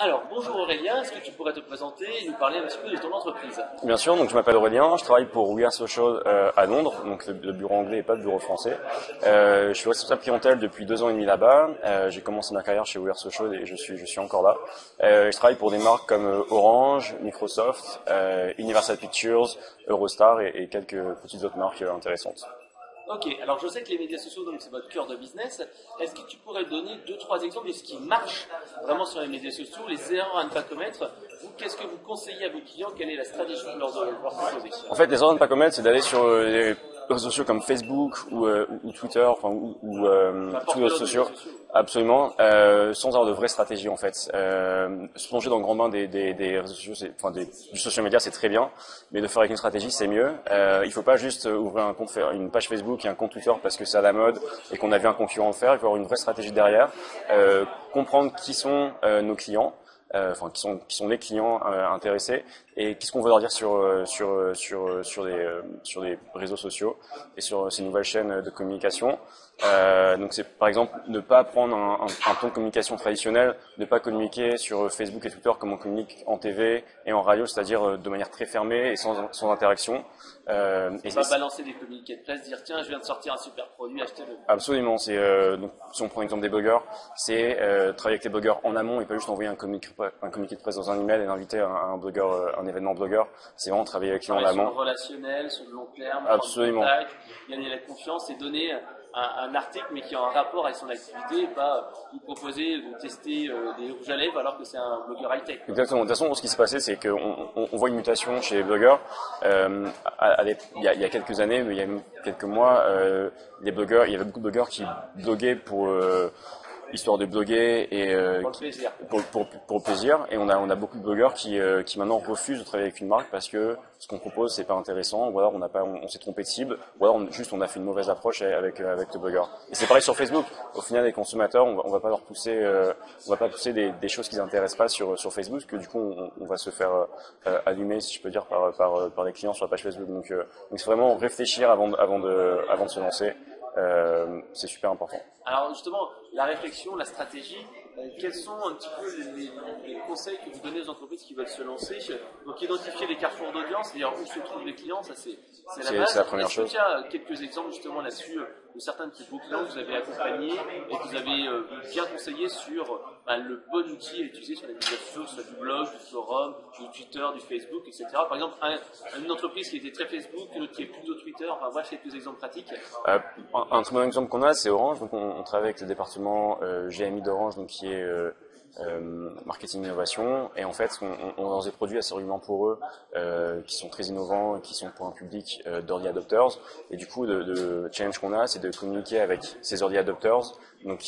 Alors, bonjour Aurélien, est-ce que tu pourrais te présenter et nous parler un petit peu de ton entreprise? Bien sûr, donc je m'appelle Aurélien, je travaille pour We Are Social à Londres, donc le bureau anglais et pas le bureau français. Je suis responsable clientèle depuis 2 ans et demi là-bas. J'ai commencé ma carrière chez We Are Social et je suis encore là. Je travaille pour des marques comme Orange, Microsoft, Universal Pictures, Eurostar et quelques petites autres marques intéressantes. Ok, alors je sais que les médias sociaux, donc c'est votre cœur de business. Est-ce que tu pourrais donner deux, trois exemples de ce qui marche vraiment sur les médias sociaux, les erreurs à ne pas commettre? Vous, qu'est-ce que vous conseillez à vos clients? Quelle est la stratégie que vous leur proposez? En fait, les erreurs à ne pas commettre, c'est d'aller sur les réseaux sociaux comme Facebook ou Twitter, enfin tous les réseaux sociaux, absolument, sans avoir de vraie stratégie en fait. Se plonger dans le grand bain des réseaux sociaux, du social media, c'est très bien, mais de faire avec une stratégie, c'est mieux. Il faut pas juste ouvrir un compte, faire une page Facebook et un compte Twitter parce que c'est à la mode et qu'on a vu un concurrent le faire. Il faut avoir une vraie stratégie derrière, comprendre qui sont nos clients. Qui sont les clients intéressés et qu'est-ce qu'on veut leur dire sur les réseaux sociaux et sur ces nouvelles chaînes de communication. Donc c'est par exemple ne pas prendre un ton de communication traditionnel, ne pas communiquer sur Facebook et Twitter comme on communique en TV et en radio, c'est-à-dire de manière très fermée et sans interaction. Et pas balancer des communiqués de presse, dire tiens je viens de sortir un super produit, achetez-le. Absolument, donc si on prend l'exemple des blogueurs, c'est travailler avec les blogueurs en amont et pas juste envoyer un communiqué de presse dans un email et d'inviter un blogueur, un événement blogueur. C'est vraiment travailler avec les clients en amont. Sur le relationnel, sur le long terme, absolument. Gagner la confiance et donner un article mais qui a un rapport avec son activité et pas lui proposer de tester des rouges à lèvres alors que c'est un blogueur high-tech. Exactement. De toute façon, ce qui s'est passé, c'est qu'on voit une mutation chez les blogueurs. Il y a quelques années, mais il y a même quelques mois, il y avait beaucoup de blogueurs qui bloguaient pour histoire de bloguer et pour le plaisir. Et on a beaucoup de blogueurs qui maintenant refusent de travailler avec une marque parce que ce qu'on propose c'est pas intéressant, ou alors on s'est trompé de cible, ou alors on a fait une mauvaise approche avec le blogueur. Et c'est pareil sur Facebook. Au final, les consommateurs, on va pas leur pousser, on va pas pousser des choses qui les intéressent pas sur Facebook, parce que du coup on va se faire allumer, si je peux dire, par les clients sur la page Facebook. Donc c'est vraiment réfléchir avant de se lancer. C'est super important. Alors justement, la réflexion, la stratégie, quels sont un petit peu les conseils que vous donnez aux entreprises qui veulent se lancer? Donc identifier les carrefours d'audience, c'est-à-dire où se trouvent les clients, ça c'est la base. C'est la première chose. Est-ce qu'il y a quelques exemples justement là-dessus de certains de vos clients que vous avez accompagnés et que vous avez bien conseillé sur le bon outil à utiliser sur les médias sociaux, sur du blog, du forum, du Twitter, du Facebook, etc. Par exemple, une entreprise qui était très Facebook, une autre qui est plutôt Twitter, enfin voilà quelques exemples pratiques. Un très bon exemple qu'on a, c'est Orange. Donc on travaille avec le département GMI d'Orange, donc qui est marketing innovation, et en fait on lance des produits assez régulièrement pour eux qui sont très innovants et qui sont pour un public d'early adopters, et du coup le challenge qu'on a, c'est de communiquer avec ces early adopters, donc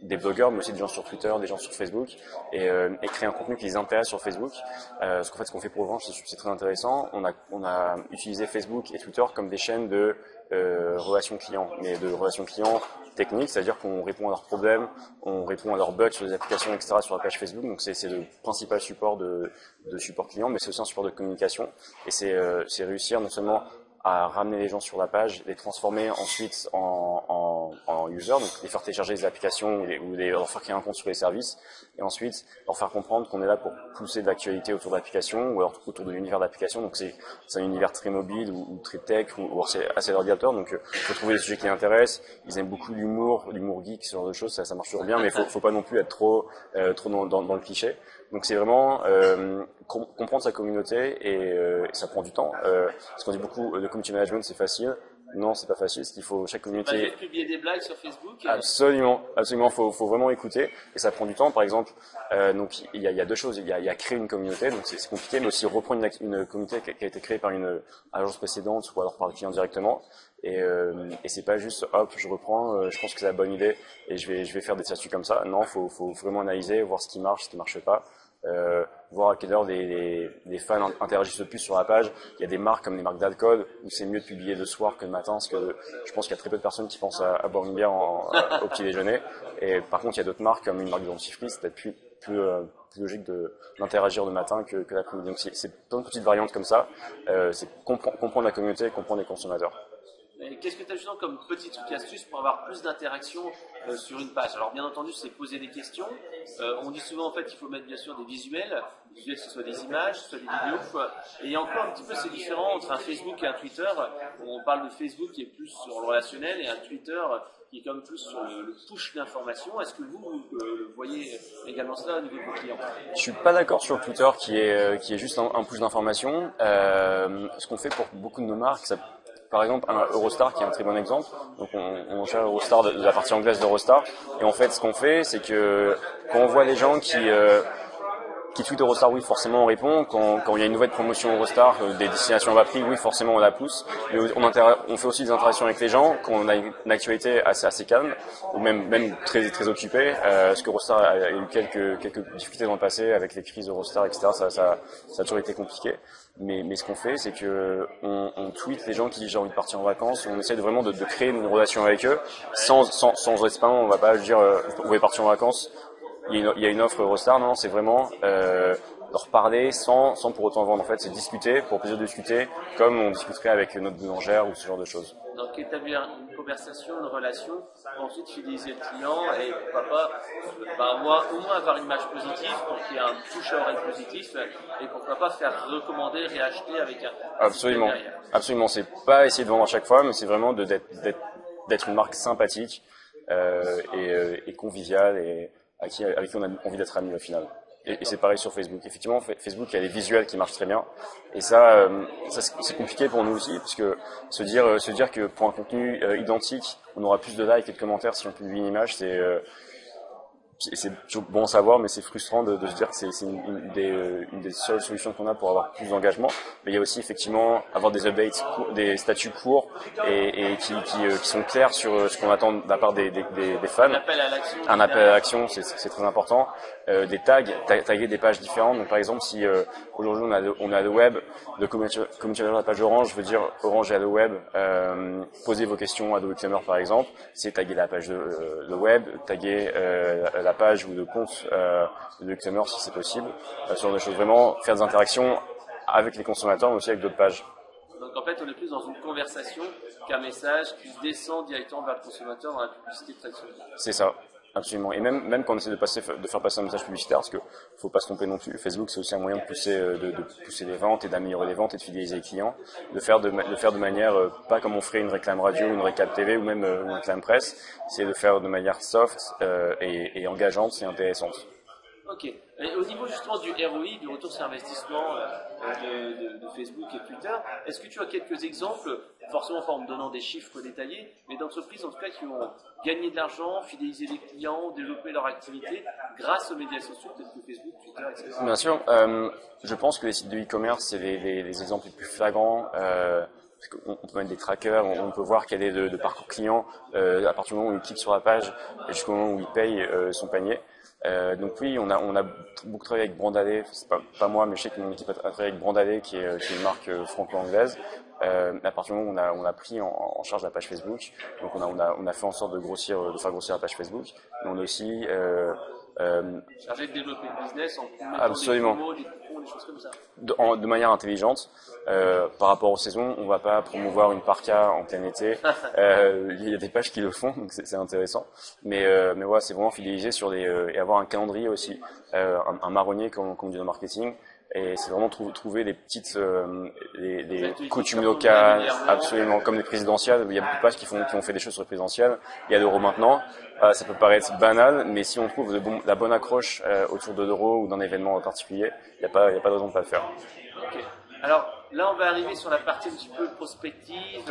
des blogueurs mais aussi des gens sur Twitter, des gens sur Facebook, et créer un contenu qui les intéresse sur Facebook. Parce qu'en fait ce qu'on fait pour Orange, c'est très intéressant. On a utilisé Facebook et Twitter comme des chaînes de relations clients, mais de relations clients techniques, c'est-à-dire qu'on répond à leurs problèmes, on répond à leurs bugs sur les applications, etc. sur la page Facebook. Donc c'est le principal support de support client, mais c'est aussi un support de communication. Et c'est réussir non seulement à ramener les gens sur la page, les transformer ensuite en users, donc les faire télécharger des applications ou leur faire créer un compte sur les services, et ensuite leur faire comprendre qu'on est là pour pousser de l'actualité autour de l'application ou alors autour de l'univers d'application. Donc c'est un univers très mobile ou très tech ou c'est assez ordinateur. Donc faut trouver des sujets qui les intéressent. Ils aiment beaucoup l'humour geek, ce genre de choses, ça marche toujours bien, mais faut pas non plus être trop dans le cliché. Donc c'est vraiment comprendre sa communauté et ça prend du temps. Parce qu'on dit beaucoup de community management c'est facile. Non, c'est pas facile. Il faut chaque communauté. Publier des blagues sur Facebook. Absolument. Faut vraiment écouter et ça prend du temps. Par exemple, donc il y a deux choses. Il y a créer une communauté, donc c'est compliqué, mais aussi reprendre une communauté qui a été créée par une agence précédente ou alors par le client directement. Et c'est pas juste hop, je reprends, je pense que c'est la bonne idée et je vais faire des statuts comme ça. Non, faut vraiment analyser, voir ce qui marche pas. Voir à quelle heure les fans interagissent le plus sur la page. Il y a des marques comme les marques d'alcool où c'est mieux de publier le soir que le matin, parce que je pense qu'il y a très peu de personnes qui pensent à boire une bière au petit déjeuner. Et par contre, il y a d'autres marques comme une marque de dentifrice, c'est peut-être plus logique d'interagir le matin que l'après-midi. Donc c'est plein de petites variantes comme ça. C'est comprendre la communauté et comprendre les consommateurs. Et qu'est-ce que tu as justement comme petit truc astuce pour avoir plus d'interaction sur une page? Alors bien entendu, c'est poser des questions. On dit souvent en fait qu'il faut mettre bien sûr des visuels, que ce soit des images, que ce soit des vidéos. Et il y a encore un petit peu ces différences entre un Facebook et un Twitter. On parle de Facebook qui est plus sur le relationnel et un Twitter qui est comme plus sur le push d'information. Est-ce que vous voyez également cela au niveau de vos clients? Je suis pas d'accord sur le Twitter qui est juste un push d'information. Ce qu'on fait pour beaucoup de nos marques, ça, par exemple, un Eurostar qui est un très bon exemple. Donc on gère Eurostar de la partie anglaise d'Eurostar. Et en fait, ce qu'on fait, c'est que quand on voit les gens qui tweetent Eurostar, oui, forcément on répond. Quand il y a une nouvelle promotion Eurostar, des destinations à bas prix, oui, forcément on la pousse. Mais on fait aussi des interactions avec les gens quand on a une actualité assez calme, ou même très occupée. Parce qu'Eurostar a eu quelques difficultés dans le passé avec les crises Eurostar, etc. Ça a toujours été compliqué. Mais ce qu'on fait, c'est que on tweet les gens qui disent j'ai envie de partir en vacances. On essaie vraiment de créer une relation avec eux, sans spam. On va pas dire vous pouvez partir en vacances. Il y a une offre Eurostar, non, c'est vraiment leur parler sans pour autant vendre. En fait, c'est discuter pour plaisir de discuter, comme on discuterait avec notre boulangère ou ce genre de choses. Donc établir une conversation, une relation, ensuite fidéliser le client et pourquoi pas, au moins avoir une image positive pour qu'il y ait un touche à oreille positif et pourquoi pas faire recommander, réacheter avec un Absolument, absolument. C'est pas essayer de vendre à chaque fois, mais c'est vraiment d'être une marque sympathique et conviviale et avec qui on a envie d'être amis au final. Et c'est pareil sur Facebook. Effectivement, Facebook, il y a les visuels qui marchent très bien. Et ça c'est compliqué pour nous aussi, parce que se dire que pour un contenu identique, on aura plus de likes et de commentaires si on publie une image, c'est toujours bon à savoir, mais c'est frustrant de se dire que c'est une des seules solutions qu'on a pour avoir plus d'engagement. Mais il y a aussi effectivement avoir des updates, des statuts courts et qui sont clairs sur ce qu'on attend de la part des fans. Un appel à l'action, c'est très important. Des taguer des pages différentes. Donc par exemple, si aujourd'hui on a le web, de community manager de la page Orange veut dire Orange et le web, posez vos questions à Adobe Examiner par exemple, c'est taguer la page de web, taguer la page ou le compte de Examiner si c'est possible, ce genre de choses. Vraiment faire des interactions avec les consommateurs mais aussi avec d'autres pages. Donc en fait, on est plus dans une conversation qu'un message qui descend directement vers le consommateur dans la publicité traditionnelle. C'est ça. Absolument. Et même quand on essaie de faire passer un message publicitaire, parce que faut pas se tromper non plus. Facebook, c'est aussi un moyen de pousser les ventes et d'améliorer les ventes et de fidéliser les clients. De faire de manière, pas comme on ferait une réclame radio, une réclame TV ou même une réclame presse. C'est de faire de manière soft, et engageante et intéressante. Ok. Et au niveau justement du ROI, du retour sur investissement de Facebook et Twitter, est-ce que tu as quelques exemples, forcément pas en me donnant des chiffres détaillés, mais d'entreprises en tout cas qui ont gagné de l'argent, fidélisé les clients, développé leur activité grâce aux médias sociaux tels que Facebook, Twitter, etc. Bien sûr. Je pense que les sites de e-commerce, c'est les exemples les plus flagrants. Parce qu'on peut mettre des trackers, on peut voir quel est le parcours client à partir du moment où il clique sur la page jusqu'au moment où il paye son panier. Donc oui, on a beaucoup travaillé avec Brandalé, c'est pas moi, mais je sais que mon équipe a travaillé avec Brandalé qui est une marque franco-anglaise. À partir du moment où on a pris en charge la page Facebook, donc on a fait en sorte de faire grossir la page Facebook, mais on a aussi chargé de développer le business en mettant absolument. des promos, des coupons, des choses comme ça. De manière intelligente. Par rapport aux saisons, on va pas promouvoir une parka en plein été. Il y a des pages qui le font, donc c'est intéressant. Mais ouais, c'est vraiment fidéliser sur et avoir un calendrier aussi, un marronnier comme on dit dans le marketing. Et c'est vraiment trouver des petites des coutumes locales, absolument, comme les présidentielles. Il y a beaucoup de pages qui ont fait des choses sur les présidentielles. Il y a l'euro maintenant. Ça peut paraître banal, mais si on trouve la bonne accroche autour de l'euro ou d'un événement en particulier, il y a pas de raison de pas le faire. Okay. Alors là, on va arriver sur la partie un petit peu prospective.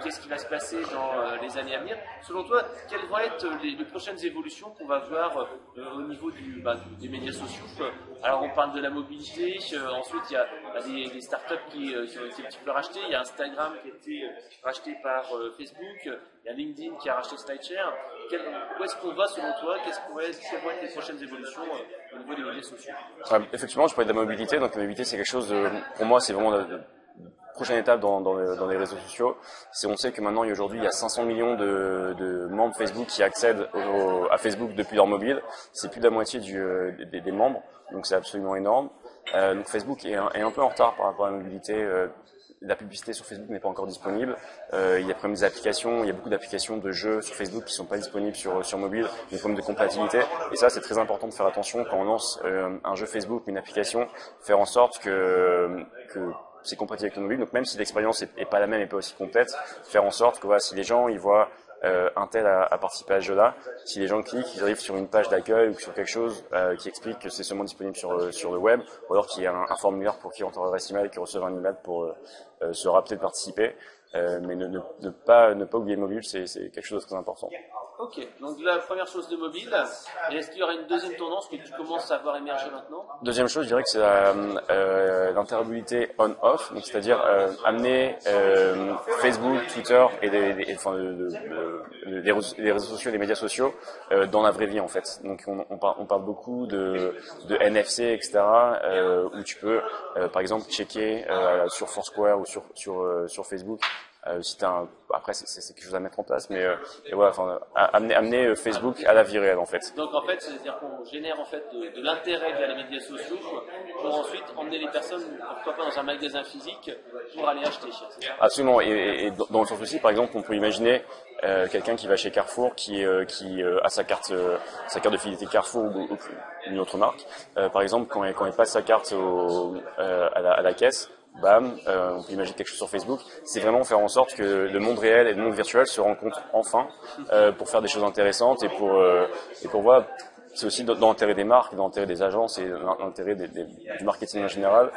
Qu'est-ce qui va se passer dans les années à venir? Selon toi, quelles vont être les prochaines évolutions qu'on va voir au niveau des médias sociaux? Alors, on parle de la mobilité. Ensuite, il y a des startups qui ont été un petit peu rachetées. Il y a Instagram qui a été racheté par Facebook. Il y a LinkedIn qui a racheté SlideShare. Où est-ce qu'on va selon toi? Quelles vont être les prochaines évolutions au niveau des médias sociaux? Effectivement, je parlais de la mobilité. Donc la mobilité, c'est quelque chose pour moi, c'est vraiment la prochaine étape dans les réseaux sociaux. On sait que maintenant, aujourd'hui, il y a 500 millions de membres Facebook qui accèdent à Facebook depuis leur mobile. C'est plus de la moitié des membres, donc c'est absolument énorme. Donc Facebook est un peu en retard par rapport à la mobilité. la publicité sur Facebook n'est pas encore disponible. Il y a problème des applications, il y a beaucoup d'applications de jeux sur Facebook qui sont pas disponibles sur mobile, il y a des problèmes de compatibilité. Et ça, c'est très important de faire attention quand on lance un jeu Facebook, une application, faire en sorte que c'est compatible avec le mobile. Donc même si l'expérience est pas la même et pas aussi complète, faire en sorte que voilà, si les gens ils voient un tel a participé à ce jeu-là, si les gens cliquent, ils arrivent sur une page d'accueil ou sur quelque chose qui explique que c'est seulement disponible sur le web, ou alors qu'il y a un formulaire pour qui rentre leur adresse email et qui reçoivent un email pour se rappeler de participer. Mais ne pas oublier le mobile, c'est quelque chose de très important. Ok, donc la première chose de mobile, et est-ce qu'il y aura une deuxième tendance que tu commences à voir émerger maintenant? Deuxième chose, je dirais que c'est l'interopérabilité on-off, donc c'est-à-dire amener Facebook, Twitter et les réseaux sociaux, les médias sociaux dans la vraie vie en fait. Donc on parle beaucoup de NFC, etc. Où tu peux par exemple checker sur Foursquare ou sur Facebook. Si après c'est quelque chose à mettre en place, mais et voilà, enfin amener Facebook à la vie réelle en fait. Donc en fait, c'est-à-dire qu'on génère en fait de l'intérêt via les médias sociaux pour ensuite emmener les personnes, pourquoi pas dans un magasin physique, pour aller acheter. Absolument. Et dans le sens aussi, par exemple, on peut imaginer quelqu'un qui va chez Carrefour, qui a sa carte de fidélité Carrefour ou une autre marque. Par exemple, quand il passe sa carte à la caisse. Bam, on peut imaginer quelque chose sur Facebook. C'est vraiment faire en sorte que le monde réel et le monde virtuel se rencontrent enfin pour faire des choses intéressantes et pour voir. C'est aussi dans l'intérêt des marques, dans l'intérêt des agences et dans l'intérêt du marketing en général,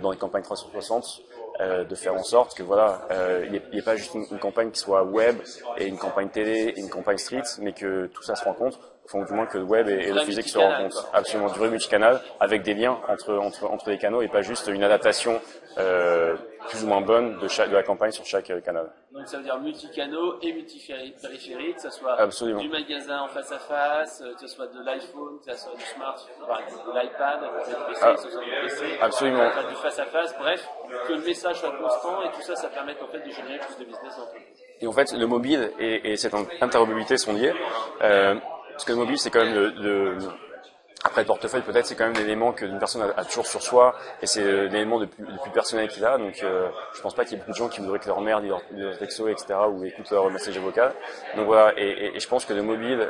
dans les campagnes 360, de faire en sorte que voilà, il n'y ait pas juste une campagne qui soit web et une campagne télé et une campagne street, mais que tout ça se rencontre. Enfin, du moins que le web et le physique se rencontrent. Absolument, du vrai multicanal avec des liens entre les canaux et pas juste une adaptation plus ou moins bonne de la campagne sur chaque canal. Donc ça veut dire multicanaux et multipériphériques, que ce soit Absolument. Du magasin en face à face, que ce soit de l'iPhone, que ce soit du smartphone, de l'iPad, que ce soit du PC, absolument. Du face à face, bref, que le message soit constant et tout ça, ça permet en fait de générer plus de business dans l'entreprise. Et en fait, le mobile et cette interopérabilité sont liés. Parce que le mobile, c'est quand même après le portefeuille, peut-être, c'est quand même l'élément qu'une personne a toujours sur soi, et c'est l'élément le plus personnel qu'il a. Donc, je pense pas qu'il y ait beaucoup de gens qui voudraient que leur mère lise leur texto, etc., ou écoute leur message vocal. Donc voilà, et je pense que le mobile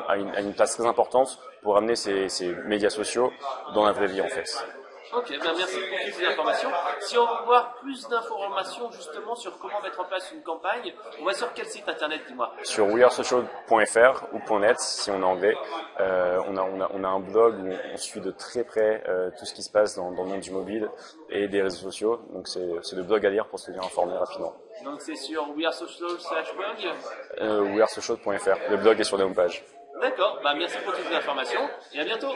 a une place très importante pour amener ces médias sociaux dans la vraie vie, en fait. Ok, ben merci pour toutes ces informations. Si on veut voir plus d'informations justement sur comment mettre en place une campagne, on va sur quel site internet, dis-moi? Sur wearesocial.fr ou .net si on est anglais. On a un blog où on suit de très près tout ce qui se passe dans le monde du mobile et des réseaux sociaux. Donc c'est le blog à lire pour se tenir informé rapidement. Donc c'est sur wearesocial/blog wearesocial.fr. Le blog est sur la homepage. D'accord, bah merci pour toutes les informations et à bientôt.